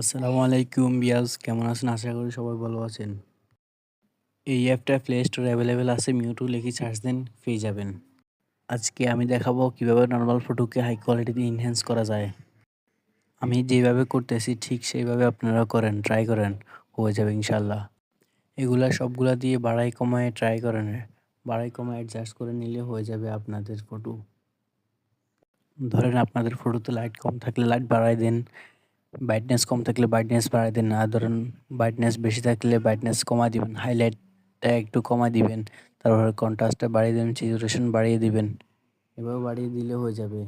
আসসালামু আলাইকুম বিয়াজ, কেমন আছেন? আশা করি সবাই ভালো আছেন। এই অ্যাপটা প্লে স্টোরে অ্যাভেলেবেল আছে, মিউটু লিখে সার্চ দেন, পেয়ে যাবেন। আজকে আমি দেখাবো কিভাবে নর্মাল ফটোকে হাই কোয়ালিটিতে ইনহ্যান্স করা যায়। আমি যেভাবে করতেছি ঠিক সেইভাবে আপনারা করেন, ট্রাই করেন, হয়ে যাবে ইনশাল্লাহ। এগুলা সবগুলা দিয়ে বাড়াই কমায় ট্রাই করেন, বাড়াই কমায় অ্যাডজাস্ট করে নিলে হয়ে যাবে আপনাদের ফটো। ধরেন আপনাদের ফটোতে লাইট কম থাকলে লাইট বাড়াই দেন, ব্রাইটনেস কম থাকলে ব্রাইটনেস বাড়াই দেন, আর ধরেন ব্রাইটনেস বেশি থাকলে ব্রাইটনেস কমায় দিবেন, হাইলাইটটা একটু কমায় দিবেন, তারপরে কন্ট্রাস্টটা বাড়িয়ে দেবেন, স্যাচুরেশন বাড়িয়ে দিবেন। এভাবে বাড়িয়ে দিলে হয়ে যাবে।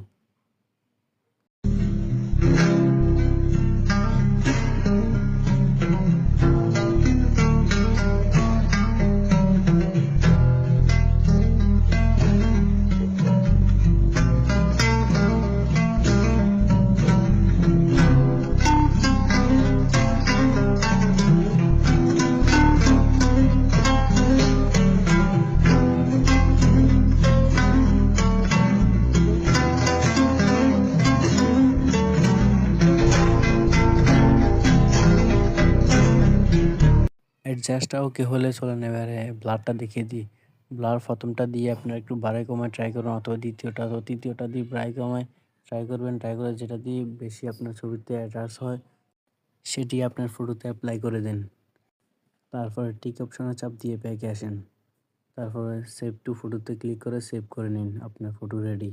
অ্যাডজাস্টটা ওকে হলে চলেন, এবারে ব্লারটা দেখিয়ে দিই। ব্লার প্রথমটা দিয়ে আপনারা একটু বাড়ায় কমায় ট্রাই করুন, অথবা দ্বিতীয়টা অথবা তৃতীয়টা দিয়ে বাড়ায় কমায় ট্রাই করবেন। ট্রাই করে যেটা দিয়ে বেশি আপনার ছবিতে অ্যাটাচ হয় সেটি আপনার ফটোতে অ্যাপ্লাই করে দেন। তারপরে টিক অপশনে চাপ দিয়ে ব্যাকে আসেন। তারপরে সেভ টু ফটোতে ক্লিক করে সেভ করে নিন, আপনার ফটো রেডি।